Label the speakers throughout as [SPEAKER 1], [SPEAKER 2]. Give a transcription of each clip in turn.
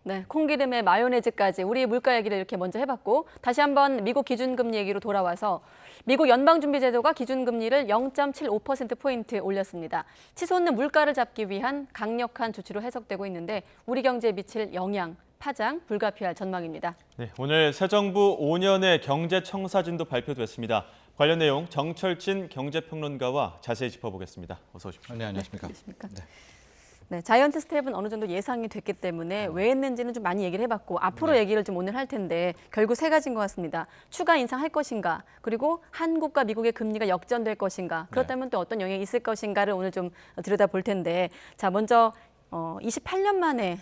[SPEAKER 1] 네, 콩기름에 마요네즈까지 우리 물가 얘기를 이렇게 먼저 해봤고 다시 한번 미국 기준금리 얘기로 돌아와서 미국 연방준비제도가 기준금리를 0.75%포인트 올렸습니다. 치솟는 물가를 잡기 위한 강력한 조치로 해석되고 있는데 우리 경제에 미칠 영향, 파장 불가피할 전망입니다.
[SPEAKER 2] 네, 오늘 새 정부 5년의 경제청사진도 발표됐습니다. 관련 내용 정철진 경제평론가와 자세히 짚어보겠습니다. 어서 오십시오.
[SPEAKER 3] 네, 안녕하십니까.
[SPEAKER 1] 네. 네, 자이언트 스텝은 어느 정도 예상이 됐기 때문에 왜 했는지는 좀 많이 얘기를 해봤고 앞으로 얘기를 좀 오늘 할 텐데 결국 세 가지인 것 같습니다. 추가 인상할 것인가, 그리고 한국과 미국의 금리가 역전될 것인가, 그렇다면 또 어떤 영향이 있을 것인가를 오늘 좀 들여다볼 텐데 자 먼저 28년 만에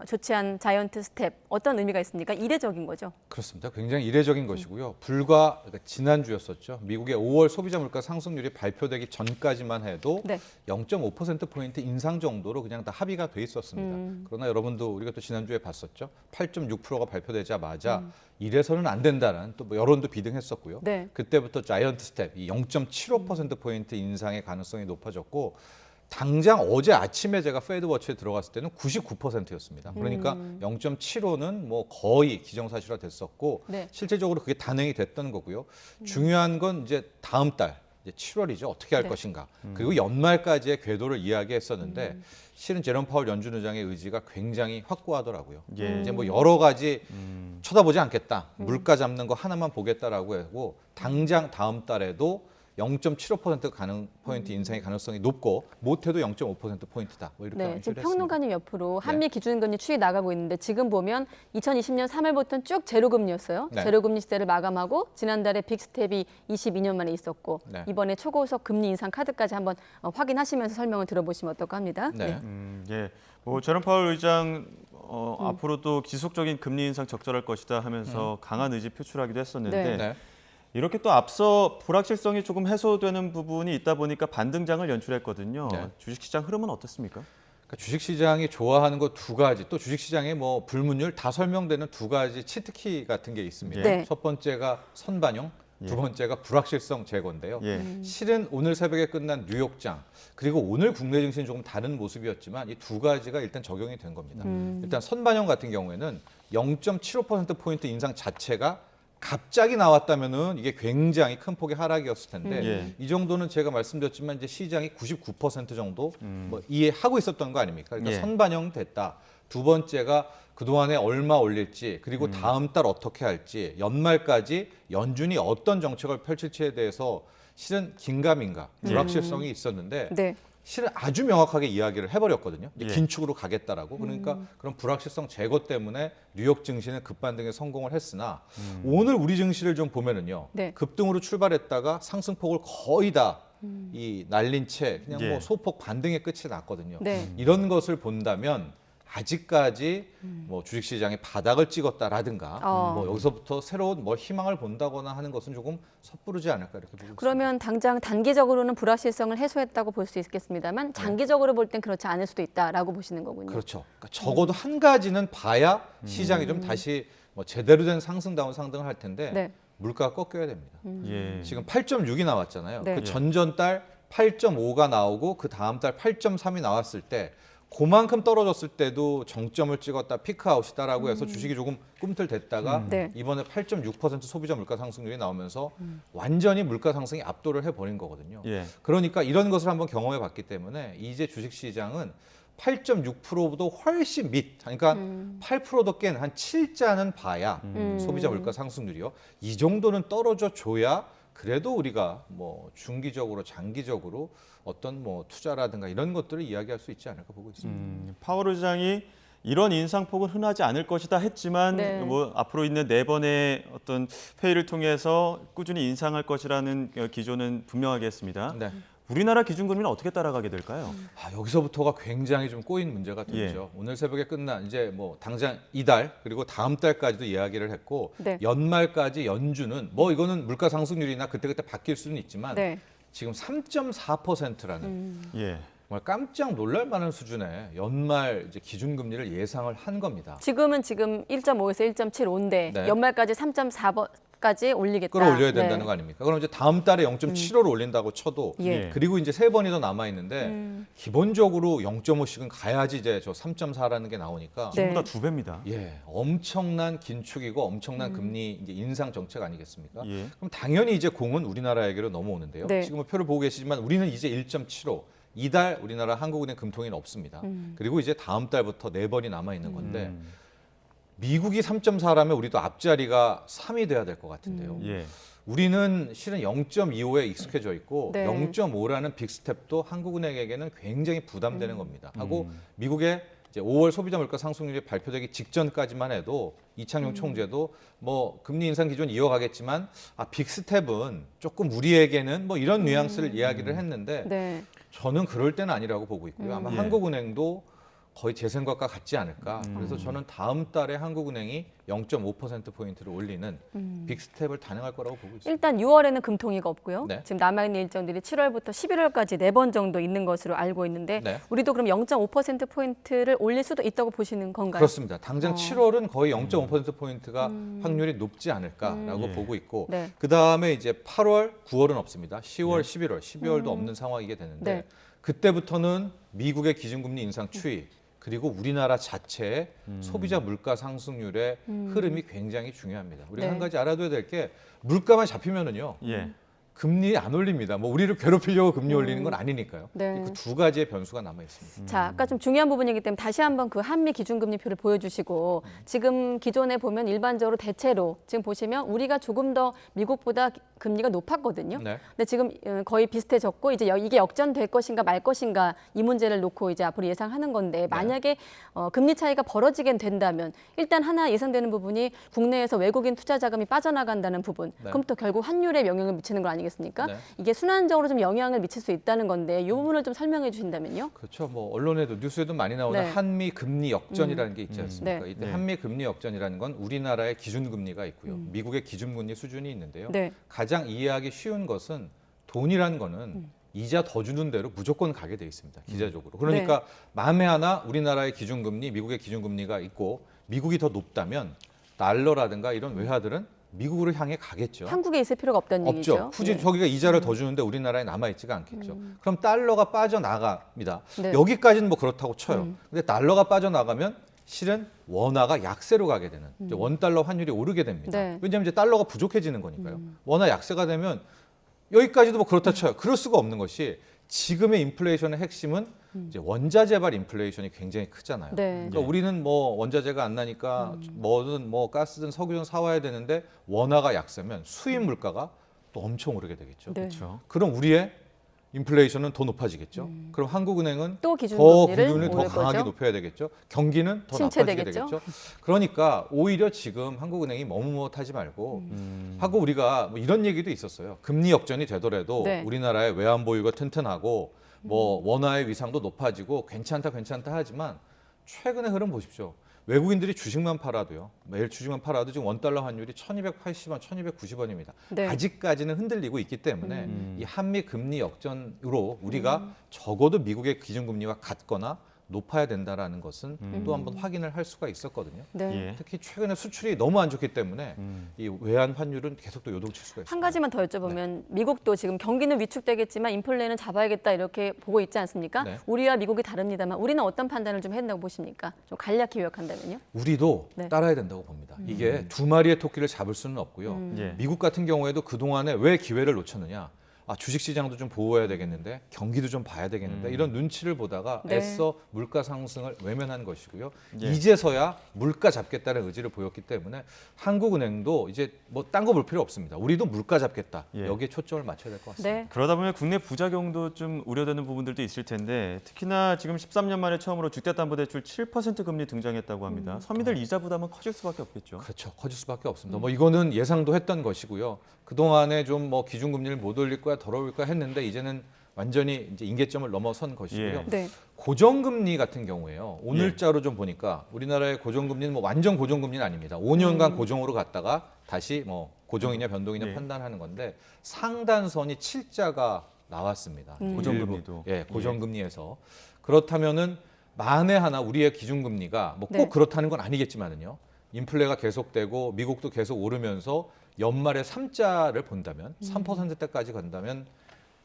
[SPEAKER 1] 조치한 자이언트 스텝 어떤 의미가 있습니까? 이례적인 거죠?
[SPEAKER 3] 그렇습니다. 굉장히 이례적인 것이고요. 불과 지난주였었죠. 미국의 5월 소비자 물가 상승률이 발표되기 전까지만 해도
[SPEAKER 1] 네.
[SPEAKER 3] 0.5%포인트 인상 정도로 그냥 다 합의가 돼 있었습니다. 그러나 여러분도 우리가 또 지난주에 봤었죠. 8.6%가 발표되자마자 이래서는 안 된다는 또 여론도 비등했었고요.
[SPEAKER 1] 네.
[SPEAKER 3] 그때부터 자이언트 스텝, 이 0.75%포인트 인상의 가능성이 높아졌고 당장 어제 아침에 제가 페드워치에 들어갔을 때는 99%였습니다. 그러니까 0.75는 뭐 거의 기정사실화 됐었고
[SPEAKER 1] 네.
[SPEAKER 3] 실제적으로 그게 단행이 됐던 거고요. 중요한 건 이제 다음 달 이제 7월이죠. 어떻게 할
[SPEAKER 1] 네.
[SPEAKER 3] 것인가. 그리고 연말까지의 궤도를 이야기했었는데 실은 제롬 파월 연준 의장의 의지가 굉장히 확고하더라고요.
[SPEAKER 2] 예.
[SPEAKER 3] 이제 뭐 여러 가지 쳐다보지 않겠다. 물가 잡는 거 하나만 보겠다라고 하고 당장 다음 달에도 0.75% 포인트 인상의 가능성이 높고 못해도 0.5%포인트다. 뭐 이렇게
[SPEAKER 1] 네,
[SPEAKER 3] 암시를
[SPEAKER 1] 지금
[SPEAKER 3] 했습니다.
[SPEAKER 1] 평론가님 옆으로 한미 기준금리 추이 나가고 있는데 지금 보면 2020년 3월부터는 쭉 제로금리였어요.
[SPEAKER 3] 네.
[SPEAKER 1] 제로금리 시대를 마감하고 지난달에 빅스텝이 22년 만에 있었고
[SPEAKER 3] 네.
[SPEAKER 1] 이번에 초고속 금리 인상 카드까지 한번 확인하시면서 설명을 들어보시면 어떨까 합니다.
[SPEAKER 3] 네.
[SPEAKER 2] 예, 뭐 제롬 파월 의장 앞으로도 지속적인 금리 인상 적절할 것이다 하면서 강한 의지 표출하기도 했었는데
[SPEAKER 1] 네.
[SPEAKER 3] 네.
[SPEAKER 2] 이렇게 또 앞서 불확실성이 조금 해소되는 부분이 있다 보니까 반등장을 연출했거든요.
[SPEAKER 3] 네.
[SPEAKER 2] 주식시장 흐름은 어떻습니까?
[SPEAKER 3] 그러니까 주식시장이 좋아하는 거 두 가지, 또 주식시장의 뭐 불문율 다 설명되는 두 가지 치트키 같은 게 있습니다.
[SPEAKER 1] 네.
[SPEAKER 3] 첫 번째가 선반영, 두 번째가 불확실성 제거인데요.
[SPEAKER 2] 예.
[SPEAKER 3] 실은 오늘 새벽에 끝난 뉴욕장, 그리고 오늘 국내 증시는 조금 다른 모습이었지만 이 두 가지가 일단 적용이 된 겁니다. 일단 선반영 같은 경우에는 0.75%포인트 인상 자체가 갑자기 나왔다면은 이게 굉장히 큰 폭의 하락이었을 텐데
[SPEAKER 2] 예.
[SPEAKER 3] 이 정도는 제가 말씀드렸지만 이제 시장이 99% 정도 뭐 이해하고 있었던 거 아닙니까? 그러니까
[SPEAKER 2] 예.
[SPEAKER 3] 선반영됐다. 두 번째가 그동안에 얼마 올릴지 그리고 다음 달 어떻게 할지 연말까지 연준이 어떤 정책을 펼칠지에 대해서 실은 긴가민가 불확실성이 있었는데
[SPEAKER 1] 네.
[SPEAKER 3] 실은 아주 명확하게 이야기를 해버렸거든요. 이제
[SPEAKER 2] 예.
[SPEAKER 3] 긴축으로 가겠다라고. 그러니까 그런 불확실성 제거 때문에 뉴욕 증시는 급반등에 성공을 했으나 오늘 우리 증시를 좀 보면은요.
[SPEAKER 1] 네.
[SPEAKER 3] 급등으로 출발했다가 상승폭을 거의 다 이 날린 채 그냥
[SPEAKER 2] 예.
[SPEAKER 3] 뭐 소폭 반등의 끝이 났거든요.
[SPEAKER 1] 네.
[SPEAKER 3] 이런 것을 본다면 아직까지 뭐 주식시장이 바닥을 찍었다라든가 뭐 여기서부터 새로운 뭐 희망을 본다거나 하는 것은 조금 섣부르지 않을까 이렇게 보고 있습니다.
[SPEAKER 1] 그러면 당장 단기적으로는 불확실성을 해소했다고 볼 수 있겠습니다만 장기적으로 볼 땐 그렇지 않을 수도 있다라고 보시는 거군요.
[SPEAKER 3] 그렇죠. 그러니까 적어도 한 가지는 봐야 시장이 좀 다시 뭐 제대로 된 상승다운 상승을 할 텐데
[SPEAKER 1] 네.
[SPEAKER 3] 물가가 꺾여야 됩니다.
[SPEAKER 2] 예.
[SPEAKER 3] 지금 8.6이 나왔잖아요.
[SPEAKER 1] 네.
[SPEAKER 3] 그 전전달 8.5가 나오고 그 다음 달 8.3이 나왔을 때 그만큼 떨어졌을 때도 정점을 찍었다, 피크아웃이다라고 해서 주식이 조금 꿈틀댔다가
[SPEAKER 1] 네.
[SPEAKER 3] 이번에 8.6% 소비자 물가 상승률이 나오면서 완전히 물가 상승이 압도를 해버린 거거든요.
[SPEAKER 2] 예.
[SPEAKER 3] 그러니까 이런 것을 한번 경험해 봤기 때문에 이제 주식시장은 8.6%보다 훨씬 밑, 그러니까 8%도 깬 한 7자는 봐야 소비자 물가 상승률이요. 이 정도는 떨어져 줘야 그래도 우리가 뭐 중기적으로 장기적으로 어떤 뭐 투자라든가 이런 것들을 이야기할 수 있지 않을까 보고 있습니다.
[SPEAKER 2] 파월 의장이 이런 인상폭은 흔하지 않을 것이다 했지만
[SPEAKER 1] 네.
[SPEAKER 2] 뭐 앞으로 있는 네 번의 어떤 회의를 통해서 꾸준히 인상할 것이라는 기조는 분명하게 했습니다.
[SPEAKER 3] 네.
[SPEAKER 2] 우리나라 기준금리는 어떻게 따라가게 될까요?
[SPEAKER 3] 여기서부터가 굉장히 좀 꼬인 문제가 되죠. 오늘 새벽에 끝난 이제 뭐 당장 이달 그리고 다음 달까지도 이야기를 했고
[SPEAKER 1] 네.
[SPEAKER 3] 연말까지 연준은 뭐 이거는 물가 상승률이나 그때그때 바뀔 수는 있지만
[SPEAKER 1] 네.
[SPEAKER 3] 지금 3.4%라는
[SPEAKER 2] 예.
[SPEAKER 3] 정말 깜짝 놀랄 만한 수준의 연말 이제 기준금리를 예상을 한 겁니다.
[SPEAKER 1] 지금은 1.5에서 1.75인데
[SPEAKER 3] 네.
[SPEAKER 1] 연말까지 3.4 0.75까지 올리겠다.
[SPEAKER 3] 끌어올려야 된다는
[SPEAKER 1] 네.
[SPEAKER 3] 거 아닙니까? 그럼 이제 다음 달에 0.75를 올린다고 쳐도
[SPEAKER 1] 예.
[SPEAKER 3] 그리고 이제 3번이 더 남아 있는데 기본적으로 0.5씩은 가야지 이제 저 3.4라는 게 나오니까
[SPEAKER 1] 네.
[SPEAKER 2] 보다 2배입니다.
[SPEAKER 3] 예, 엄청난 긴축이고 엄청난 금리 이제 인상 정책 아니겠습니까?
[SPEAKER 2] 예.
[SPEAKER 3] 그럼 당연히 이제 공은 우리나라에게로 넘어오는데요.
[SPEAKER 1] 네.
[SPEAKER 3] 지금 표를 보고 계시지만 우리는 이제 1.75. 이달 우리나라 한국은행 금통위는 없습니다. 그리고 이제 다음 달부터 4번이 남아 있는 건데 미국이 3.4라면 우리도 앞자리가 3이 돼야 될 것 같은데요.
[SPEAKER 2] 예.
[SPEAKER 3] 우리는 실은 0.25에 익숙해져 있고
[SPEAKER 1] 네.
[SPEAKER 3] 0.5라는 빅스텝도 한국은행에게는 굉장히 부담되는 겁니다. 하고 미국의 이제 5월 소비자 물가 상승률이 발표되기 직전까지만 해도 이창용 총재도 뭐 금리 인상 기존 이어가겠지만 빅스텝은 조금 우리에게는 뭐 이런 뉘앙스를 이야기를 했는데
[SPEAKER 1] 네.
[SPEAKER 3] 저는 그럴 때는 아니라고 보고 있고요. 아마
[SPEAKER 2] 예.
[SPEAKER 3] 한국은행도 거의 제 생각과 같지 않을까. 그래서 저는 다음 달에 한국은행이 0.5%포인트를 올리는 빅스텝을 단행할 거라고 보고 있습니다.
[SPEAKER 1] 일단 6월에는 금통위가 없고요.
[SPEAKER 3] 네.
[SPEAKER 1] 지금 남아있는 일정들이 7월부터 11월까지 4번 정도 있는 것으로 알고 있는데
[SPEAKER 3] 네.
[SPEAKER 1] 우리도 그럼 0.5%포인트를 올릴 수도 있다고 보시는 건가요?
[SPEAKER 3] 그렇습니다. 당장 7월은 거의 0.5%포인트가 확률이 높지 않을까라고
[SPEAKER 2] 예.
[SPEAKER 3] 보고 있고
[SPEAKER 1] 네.
[SPEAKER 3] 그다음에 이제 8월, 9월은 없습니다. 10월,
[SPEAKER 2] 네.
[SPEAKER 3] 11월, 12월도 없는 상황이게 되는데
[SPEAKER 1] 네.
[SPEAKER 3] 그때부터는 미국의 기준금리 인상 추이 그리고 우리나라 자체의 소비자 물가 상승률의 흐름이 굉장히 중요합니다. 우리가
[SPEAKER 1] 네.
[SPEAKER 3] 한 가지 알아둬야 될 게 물가만 잡히면은요.
[SPEAKER 2] 예.
[SPEAKER 3] 금리 안 올립니다. 뭐 우리를 괴롭히려고 금리 올리는 건 아니니까요.
[SPEAKER 1] 네.
[SPEAKER 3] 그 두 가지의 변수가 남아 있습니다.
[SPEAKER 1] 자, 아까 좀 중요한 부분이기 때문에 다시 한번 그 한미 기준금리표를 보여주시고 지금 기존에 보면 일반적으로 대체로 지금 보시면 우리가 조금 더 미국보다 금리가 높았거든요.
[SPEAKER 3] 네.
[SPEAKER 1] 근데 지금 거의 비슷해졌고 이제 이게 역전될 것인가 말 것인가 이 문제를 놓고 이제 앞으로 예상하는 건데 만약에 금리 차이가 벌어지게 된다면 일단 하나 예상되는 부분이 국내에서 외국인 투자 자금이 빠져나간다는 부분.
[SPEAKER 3] 네.
[SPEAKER 1] 그럼 또 결국 환율에 영향을 미치는 거 아니겠습니까?
[SPEAKER 3] 네.
[SPEAKER 1] 이게 순환적으로 좀 영향을 미칠 수 있다는 건데 이 부분을 좀 설명해 주신다면요.
[SPEAKER 3] 그렇죠. 뭐 언론에도 뉴스에도 많이 나오는
[SPEAKER 1] 네.
[SPEAKER 3] 한미 금리 역전이라는 게 있지 않습니까?
[SPEAKER 1] 네.
[SPEAKER 3] 이때
[SPEAKER 2] 네.
[SPEAKER 3] 한미 금리 역전이라는 건 우리나라의 기준금리가 있고요. 미국의 기준금리 수준이 있는데요.
[SPEAKER 1] 네.
[SPEAKER 3] 가장 이해하기 쉬운 것은 돈이라는 거는 이자 더 주는 대로 무조건 가게 돼 있습니다. 기자적으로. 그러니까 만에 하나 우리나라의 기준금리, 미국의 기준금리가 있고 미국이 더 높다면 달러라든가 이런 외화들은 미국으로 향해 가겠죠.
[SPEAKER 1] 한국에 있을 필요가 없다는
[SPEAKER 3] 없죠.
[SPEAKER 1] 얘기죠.
[SPEAKER 3] 굳이
[SPEAKER 1] 네.
[SPEAKER 3] 저기가 이자를 더 주는데 우리나라에 남아있지가 않겠죠. 그럼 달러가 빠져나갑니다.
[SPEAKER 1] 네.
[SPEAKER 3] 여기까지는 뭐 그렇다고 쳐요. 근데 달러가 빠져나가면 실은 원화가 약세로 가게 되는 이제 원달러 환율이 오르게 됩니다.
[SPEAKER 1] 네.
[SPEAKER 3] 왜냐하면 이제 달러가 부족해지는 거니까요. 원화 약세가 되면 여기까지도 뭐 그렇다 쳐요. 그럴 수가 없는 것이 지금의 인플레이션의 핵심은 이제 원자재발 인플레이션이 굉장히 크잖아요.
[SPEAKER 1] 네.
[SPEAKER 3] 그러니까 우리는 뭐 원자재가 안 나니까 뭐든 뭐 가스든 석유든 사와야 되는데 원화가 약세면 수입 물가가 또 엄청 오르게 되겠죠.
[SPEAKER 1] 네.
[SPEAKER 2] 그렇죠.
[SPEAKER 3] 그럼 우리의 인플레이션은 더 높아지겠죠. 그럼 한국은행은
[SPEAKER 1] 또
[SPEAKER 3] 더
[SPEAKER 1] 기준금리를
[SPEAKER 3] 기준을 더
[SPEAKER 1] 오를
[SPEAKER 3] 강하게
[SPEAKER 1] 거죠.
[SPEAKER 3] 높여야 되겠죠. 경기는 더
[SPEAKER 1] 침체되겠죠.
[SPEAKER 3] 나빠지게 되겠죠. 그러니까 오히려 지금 한국은행이 머뭇머뭇하지 말고 하고 우리가 뭐 이런 얘기도 있었어요. 금리 역전이 되더라도
[SPEAKER 1] 네.
[SPEAKER 3] 우리나라의 외환 보유가 튼튼하고 뭐 원화의 위상도 높아지고 괜찮다 하지만 최근의 흐름 보십시오. 외국인들이 주식만 팔아도요. 매일 주식만 팔아도 지금 원달러 환율이 1280원, 1290원입니다.
[SPEAKER 1] 네.
[SPEAKER 3] 아직까지는 흔들리고 있기 때문에 이 한미 금리 역전으로 우리가 적어도 미국의 기준금리와 같거나 높아야 된다라는 것은 또 한번 확인을 할 수가 있었거든요.
[SPEAKER 1] 네.
[SPEAKER 2] 예.
[SPEAKER 3] 특히 최근에 수출이 너무 안 좋기 때문에 이 외환 환율은 계속 또 요동칠 수가 있습니다.
[SPEAKER 1] 한 가지만 더 여쭤보면 미국도 지금 경기는 위축되겠지만 인플레는 잡아야겠다 이렇게 보고 있지 않습니까?
[SPEAKER 3] 네.
[SPEAKER 1] 우리와 미국이 다릅니다만 우리는 어떤 판단을 좀 했다고 보십니까? 좀 간략히 요약한다면요.
[SPEAKER 3] 우리도
[SPEAKER 1] 네.
[SPEAKER 3] 따라야 된다고 봅니다. 이게 두 마리의 토끼를 잡을 수는 없고요.
[SPEAKER 2] 예.
[SPEAKER 3] 미국 같은 경우에도 그동안에 왜 기회를 놓쳤느냐. 주식시장도 좀 보호해야 되겠는데 경기도 좀 봐야 되겠는데 이런 눈치를 보다가
[SPEAKER 1] 네.
[SPEAKER 3] 애써 물가 상승을 외면한 것이고요.
[SPEAKER 2] 예.
[SPEAKER 3] 이제서야 물가 잡겠다는 의지를 보였기 때문에 한국은행도 이제 뭐 딴 거 볼 필요 없습니다. 우리도 물가 잡겠다.
[SPEAKER 2] 예.
[SPEAKER 3] 여기에 초점을 맞춰야 될 것 같습니다.
[SPEAKER 1] 네.
[SPEAKER 2] 그러다 보면 국내 부작용도 좀 우려되는 부분들도 있을 텐데 특히나 지금 13년 만에 처음으로 주택담보대출 7% 금리 등장했다고 합니다. 서민들 이자 부담은 커질 수밖에 없겠죠.
[SPEAKER 3] 그렇죠. 커질 수밖에 없습니다. 뭐 이거는 예상도 했던 것이고요. 그동안에 좀 뭐 기준금리를 못 올릴 거야, 덜 올릴 거야 했는데 이제는 완전히 이제 임계점을 넘어선 것이고요.
[SPEAKER 2] 예.
[SPEAKER 1] 네.
[SPEAKER 3] 고정금리 같은 경우에요. 오늘자로 좀 보니까 우리나라의 고정금리는 뭐 완전 고정금리는 아닙니다. 5년간 고정으로 갔다가 다시 뭐 고정이냐 변동이냐
[SPEAKER 2] 예.
[SPEAKER 3] 판단하는 건데 상단선이 7자가 나왔습니다.
[SPEAKER 2] 고정금리도.
[SPEAKER 3] 예, 고정금리에서. 그렇다면은 만에 하나 우리의 기준금리가 뭐 꼭
[SPEAKER 1] 네.
[SPEAKER 3] 그렇다는 건 아니겠지만은요. 인플레가 계속되고 미국도 계속 오르면서 연말에 3자를 본다면 3%대까지 간다면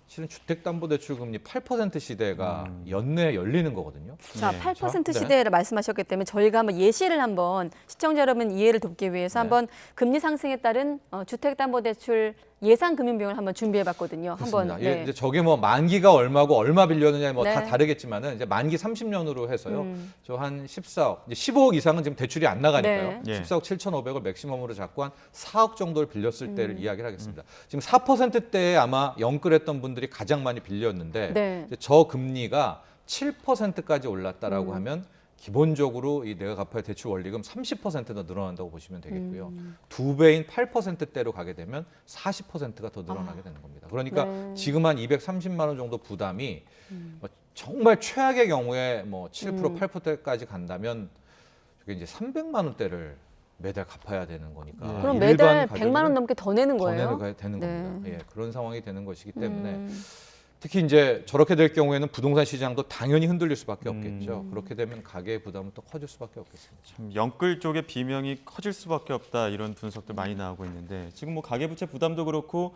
[SPEAKER 3] 실은 주택담보대출금리 8% 시대가 연내에 열리는 거거든요.
[SPEAKER 1] 자,
[SPEAKER 2] 네.
[SPEAKER 1] 8%
[SPEAKER 3] 네.
[SPEAKER 1] 시대를 말씀하셨기 때문에 저희가 한번 예시를 한번 시청자 여러분 이해를 돕기 위해서
[SPEAKER 3] 네.
[SPEAKER 1] 한번 금리 상승에 따른 주택담보대출 예상 금융비용을 한번 준비해봤거든요.
[SPEAKER 3] 그렇습니다.
[SPEAKER 1] 한번
[SPEAKER 3] 예, 이제 저게 뭐 만기가 얼마고 얼마 빌렸느냐 뭐 다
[SPEAKER 1] 네.
[SPEAKER 3] 다르겠지만은 이제 만기 30년으로 해서요. 저 한 14억, 이제 15억 이상은 지금 대출이 안 나가니까요.
[SPEAKER 2] 네.
[SPEAKER 3] 14억 7,500을 맥시멈으로 잡고 한 4억 정도를 빌렸을 때를 이야기를 하겠습니다. 지금 4%대에 아마 영끌했던 분들이 가장 많이 빌렸는데
[SPEAKER 1] 네.
[SPEAKER 3] 이제 저 금리가 7%까지 올랐다라고 하면 기본적으로 이 내가 갚아야 대출 원리금 30%더 늘어난다고 보시면 되겠고요. 두 배인 8%대로 가게 되면 40%가 더 늘어나게 되는 겁니다. 그러니까
[SPEAKER 1] 네.
[SPEAKER 3] 지금 한 230만 원 정도 부담이 뭐 정말 최악의 경우에 뭐 7% 8%까지 간다면 저게 이제 300만 원대를 매달 갚아야 되는 거니까.
[SPEAKER 2] 네.
[SPEAKER 1] 그럼
[SPEAKER 3] 일반
[SPEAKER 1] 매달
[SPEAKER 3] 가족들은
[SPEAKER 1] 100만 원 넘게 더 내는
[SPEAKER 3] 더
[SPEAKER 1] 거예요?
[SPEAKER 3] 내는 되는
[SPEAKER 1] 네.
[SPEAKER 3] 겁니다. 예, 그런 상황이 되는 것이기 때문에
[SPEAKER 1] 음.
[SPEAKER 3] 특히 이제 저렇게 될 경우에는 부동산 시장도 당연히 흔들릴 수밖에 없겠죠. 그렇게 되면 가계의 부담은 또 커질 수밖에 없겠습니다.
[SPEAKER 2] 참 영끌 쪽의 비명이 커질 수밖에 없다 이런 분석들 많이 나오고 있는데 지금 뭐 가계부채 부담도 그렇고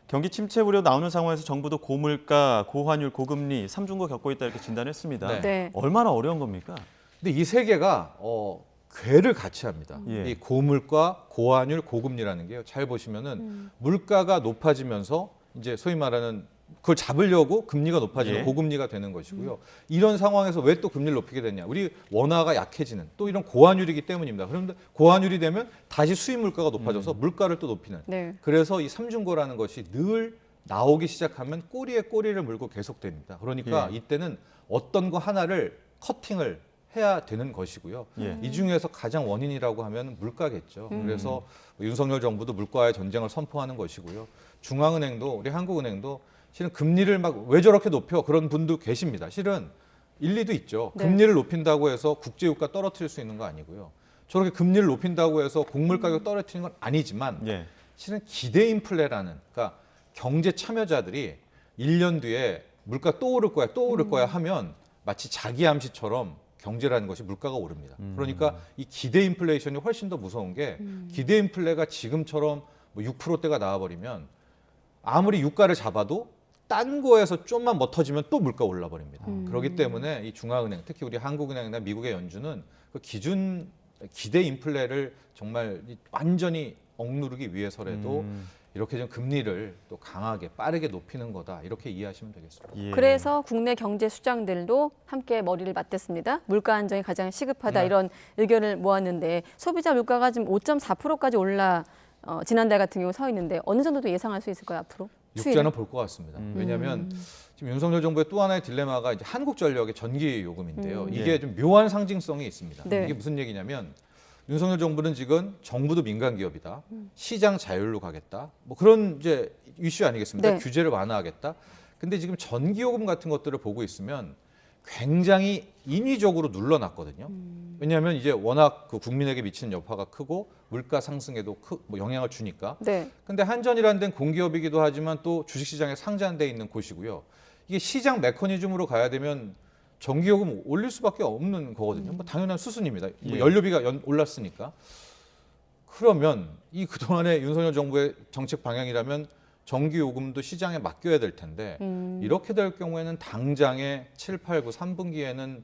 [SPEAKER 2] 경기 침체 우려 나오는 상황에서 정부도 고물가, 고환율, 고금리 삼중고 겪고 있다 이렇게 진단했습니다.
[SPEAKER 3] 네.
[SPEAKER 1] 네.
[SPEAKER 2] 얼마나 어려운 겁니까?
[SPEAKER 3] 근데 이 세 개가 궤를 같이 합니다.
[SPEAKER 2] 예.
[SPEAKER 3] 이 고물가, 고환율, 고금리라는 게요. 잘 보시면은 물가가 높아지면서 이제 소위 말하는 그걸 잡으려고 금리가 높아지는
[SPEAKER 2] 예.
[SPEAKER 3] 고금리가 되는 것이고요. 이런 상황에서 왜 또 금리를 높이게 됐냐? 우리 원화가 약해지는 또 이런 고환율이기 때문입니다. 그런데 고환율이 되면 다시 수입 물가가 높아져서 물가를 또 높이는.
[SPEAKER 1] 네.
[SPEAKER 3] 그래서 이 삼중고라는 것이 늘 나오기 시작하면 꼬리에 꼬리를 물고 계속됩니다. 그러니까
[SPEAKER 2] 예.
[SPEAKER 3] 이때는 어떤 거 하나를 커팅을 해야 되는 것이고요.
[SPEAKER 2] 예.
[SPEAKER 3] 이 중에서 가장 원인이라고 하면 물가겠죠. 그래서 윤석열 정부도 물가의 전쟁을 선포하는 것이고요. 중앙은행도 우리 한국은행도 실은 금리를 막 왜 저렇게 높여 그런 분도 계십니다. 실은 일리도 있죠.
[SPEAKER 1] 네.
[SPEAKER 3] 금리를 높인다고 해서 국제유가 떨어뜨릴 수 있는 거 아니고요. 저렇게 금리를 높인다고 해서 곡물 가격 떨어뜨리는 건 아니지만
[SPEAKER 2] 예.
[SPEAKER 3] 실은 기대 인플레라는 그러니까 경제 참여자들이 1년 뒤에 물가 또 오를 거야, 또 오를 거야 하면 마치 자기 암시처럼 경제라는 것이 물가가 오릅니다. 그러니까 이 기대 인플레이션이 훨씬 더 무서운 게 기대 인플레가 지금처럼 뭐 6%대가 나와버리면 아무리 유가를 잡아도 딴 거에서 좀만 멋터지면 또 물가 올라버립니다. 그렇기 때문에 이 중앙은행, 특히 우리 한국은행이나 미국의 연준은 그 기준 기대 인플레를 정말 완전히 억누르기 위해서라도 이렇게 좀 금리를 또 강하게 빠르게 높이는 거다 이렇게 이해하시면 되겠습니다.
[SPEAKER 2] 예.
[SPEAKER 1] 그래서 국내 경제 수장들도 함께 머리를 맞댔습니다. 물가 안정이 가장 시급하다
[SPEAKER 3] 네.
[SPEAKER 1] 이런 의견을 모았는데 소비자 물가가 지금 5.4%까지 올라 지난달 같은 경우 서 있는데 어느 정도 예상할 수 있을까요 앞으로?
[SPEAKER 3] 육자는 볼 것 같습니다. 왜냐하면 지금 윤석열 정부의 또 하나의 딜레마가 이제 한국전력의 전기 요금인데요. 이게
[SPEAKER 2] 예.
[SPEAKER 3] 좀 묘한 상징성이 있습니다.
[SPEAKER 1] 네.
[SPEAKER 3] 이게 무슨 얘기냐면 윤석열 정부는 지금 정부도 민간 기업이다, 시장 자율로 가겠다, 뭐 그런 이제 이슈 아니겠습니까?
[SPEAKER 1] 네.
[SPEAKER 3] 규제를 완화하겠다. 근데 지금 전기 요금 같은 것들을 보고 있으면 굉장히 인위적으로 눌러놨거든요. 왜냐하면 이제 워낙 그 국민에게 미치는 여파가 크고 물가 상승에도 뭐 영향을 주니까.
[SPEAKER 1] 네.
[SPEAKER 3] 근데 한전이라는 데는 공기업이기도 하지만 또 주식시장에 상장돼 있는 곳이고요. 이게 시장 메커니즘으로 가야 되면 전기요금 올릴 수밖에 없는 거거든요. 뭐 당연한 수순입니다. 뭐
[SPEAKER 2] 예.
[SPEAKER 3] 연료비가 올랐으니까. 그러면 이 그동안의 윤석열 정부의 정책 방향이라면 전기요금도 시장에 맡겨야 될 텐데 이렇게 될 경우에는 당장에 7, 8, 9, 3분기에는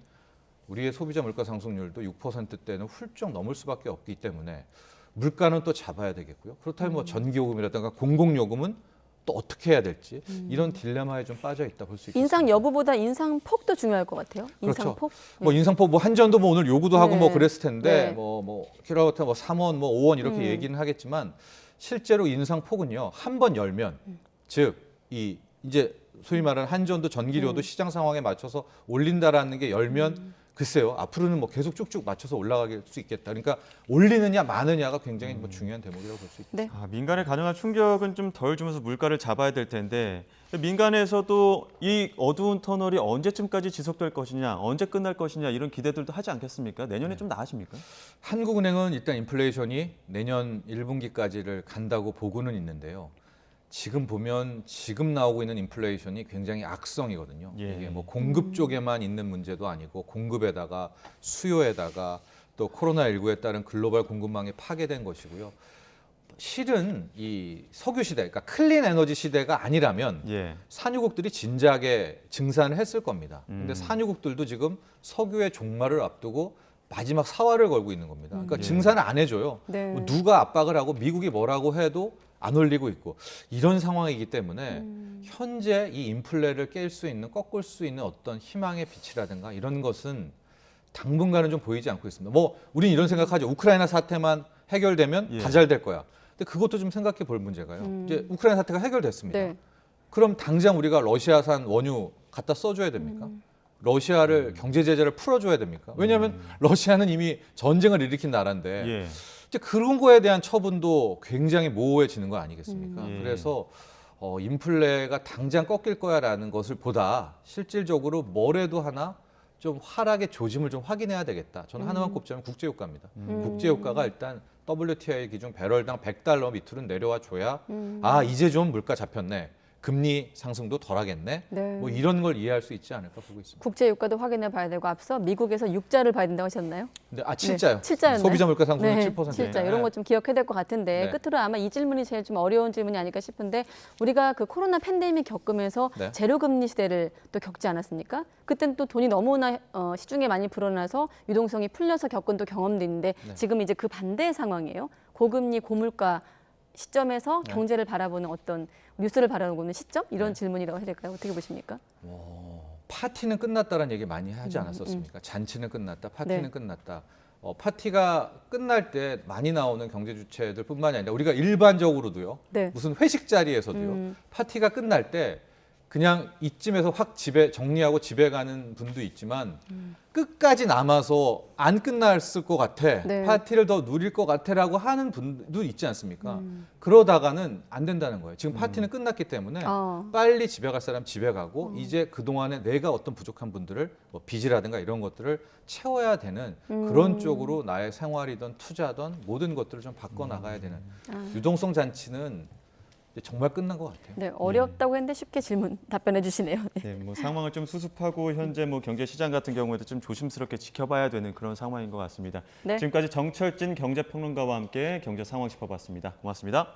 [SPEAKER 3] 우리의 소비자 물가 상승률도 6%대는 훌쩍 넘을 수밖에 없기 때문에 물가는 또 잡아야 되겠고요. 그렇다면 뭐 전기요금이라든가 공공요금은 또 어떻게 해야 될지 이런 딜레마에 좀 빠져 있다 볼 수 있겠습니다.
[SPEAKER 1] 인상 여부보다 인상폭도 중요할 것 같아요. 인상폭.
[SPEAKER 3] 뭐 인상폭 뭐 한전도 뭐 오늘 요구도 하고
[SPEAKER 1] 네.
[SPEAKER 3] 뭐 그랬을 텐데
[SPEAKER 1] 네.
[SPEAKER 3] 뭐 키로와트 뭐 3원 뭐 5원 이렇게 얘기는 하겠지만 실제로 인상폭은요. 한 번 열면 즉 이 이제 소위 말하는 한전도 전기료도 시장 상황에 맞춰서 올린다라는 게 열면 글쎄요. 앞으로는 뭐 계속 쭉쭉 맞춰서 올라갈 수 있겠다. 그러니까 올리느냐 마느냐가 굉장히 뭐 중요한 대목이라고 볼 수 있겠습니다.
[SPEAKER 1] 네.
[SPEAKER 2] 민간에 가능한 충격은 좀 덜 주면서 물가를 잡아야 될 텐데 민간에서도 이 어두운 터널이 언제쯤까지 지속될 것이냐, 언제 끝날 것이냐 이런 기대들도 하지 않겠습니까? 내년에 좀 나아집니까?
[SPEAKER 3] 한국은행은 일단 인플레이션이 내년 1분기까지를 간다고 보고는 있는데요. 지금 보면 지금 나오고 있는 인플레이션이 굉장히 악성이거든요.
[SPEAKER 2] 예.
[SPEAKER 3] 이게 뭐 공급 쪽에만 있는 문제도 아니고 공급에다가 수요에다가 또 코로나19에 따른 글로벌 공급망이 파괴된 것이고요. 실은 이 석유 시대, 그러니까 클린 에너지 시대가 아니라면
[SPEAKER 2] 예.
[SPEAKER 3] 산유국들이 진작에 증산을 했을 겁니다. 근데 산유국들도 지금 석유의 종말을 앞두고 마지막 사활을 걸고 있는 겁니다. 그러니까
[SPEAKER 2] 예.
[SPEAKER 3] 증산을 안 해줘요.
[SPEAKER 1] 네.
[SPEAKER 3] 뭐 누가 압박을 하고 미국이 뭐라고 해도 안 올리고 있고 이런 상황이기 때문에 현재 이 인플레를 깰 수 있는, 꺾을 수 있는 어떤 희망의 빛이라든가 이런 것은 당분간은 좀 보이지 않고 있습니다. 뭐 우린 이런 생각하죠. 우크라이나 사태만 해결되면
[SPEAKER 2] 예.
[SPEAKER 3] 다 잘 될 거야. 근데 그것도 좀 생각해 볼 문제가요. 이제 우크라이나 사태가 해결됐습니다.
[SPEAKER 1] 네.
[SPEAKER 3] 그럼 당장 우리가 러시아산 원유 갖다 써줘야 됩니까? 러시아를 경제 제재를 풀어줘야 됩니까? 왜냐하면 러시아는 이미 전쟁을 일으킨 나라인데
[SPEAKER 2] 예.
[SPEAKER 3] 이제 그런 거에 대한 처분도 굉장히 모호해지는 거 아니겠습니까?
[SPEAKER 2] 예.
[SPEAKER 3] 그래서 인플레가 당장 꺾일 거야라는 것을 보다 실질적으로 뭐래도 하나 좀 하락의 조짐을 좀 확인해야 되겠다. 저는 하나만 꼽자면 국제유가입니다. 국제유가가 일단 WTI 기준 배럴당 $100 밑으로 내려와 줘야 아 이제 좀 물가 잡혔네. 금리 상승도 덜하겠네.
[SPEAKER 1] 네.
[SPEAKER 3] 뭐 이런 걸 이해할 수 있지 않을까 보고 있습니다.
[SPEAKER 1] 국제 유가도 확인해 봐야 되고 앞서 미국에서 6자를 봐야 된다고 하셨나요?
[SPEAKER 3] 근데 7자요.
[SPEAKER 1] 7자였나요?
[SPEAKER 3] 소비자 물가 상승은 7%.
[SPEAKER 1] 7자 이런 것 좀 기억해야 될 것 같은데
[SPEAKER 3] 네.
[SPEAKER 1] 끝으로 아마 이 질문이 제일 좀 어려운 질문이 아닐까 싶은데 우리가 그 코로나 팬데믹 겪으면서
[SPEAKER 3] 네.
[SPEAKER 1] 제로금리 시대를 또 겪지 않았습니까? 그때는 또 돈이 너무나 시중에 많이 불어나서 유동성이 풀려서 겪은 또 경험도 있는데
[SPEAKER 3] 네.
[SPEAKER 1] 지금 이제 그 반대의 상황이에요. 고금리 고물가 시점에서
[SPEAKER 3] 네.
[SPEAKER 1] 경제를 바라보는 어떤 뉴스를 바라보는 시점 이런
[SPEAKER 3] 네.
[SPEAKER 1] 질문이라고 해야 될까요? 어떻게 보십니까?
[SPEAKER 3] 파티는 끝났다라는 얘기 많이 하지 않았었습니까? 잔치는 끝났다, 파티는
[SPEAKER 1] 네.
[SPEAKER 3] 끝났다. 파티가 끝날 때 많이 나오는 경제 주체들뿐만이 아니라 우리가 일반적으로도요.
[SPEAKER 1] 네.
[SPEAKER 3] 무슨 회식 자리에서도요. 파티가 끝날 때 그냥 이쯤에서 확 집에 정리하고 집에 가는 분도 있지만 끝까지 남아서 안 끝났을 것 같아.
[SPEAKER 1] 네.
[SPEAKER 3] 파티를 더 누릴 것 같아라고 하는 분도 있지 않습니까? 그러다가는 안 된다는 거예요. 지금 파티는 끝났기 때문에 빨리 집에 갈 사람 집에 가고 이제 그동안에 내가 어떤 부족한 분들을 뭐 빚이라든가 이런 것들을 채워야 되는 그런 쪽으로 나의 생활이든 투자든 모든 것들을 좀 바꿔나가야 되는 유동성 잔치는 이제 정말 끝난 것 같아요.
[SPEAKER 1] 네, 어렵다고 했는데 쉽게 질문 답변해 주시네요. 네.
[SPEAKER 2] 네, 뭐 상황을 좀 수습하고 현재 뭐 경제 시장 같은 경우에도 좀 조심스럽게 지켜봐야 되는 그런 상황인 것 같습니다.
[SPEAKER 1] 네.
[SPEAKER 2] 지금까지 정철진 경제평론가와 함께 경제 상황 짚어봤습니다. 고맙습니다.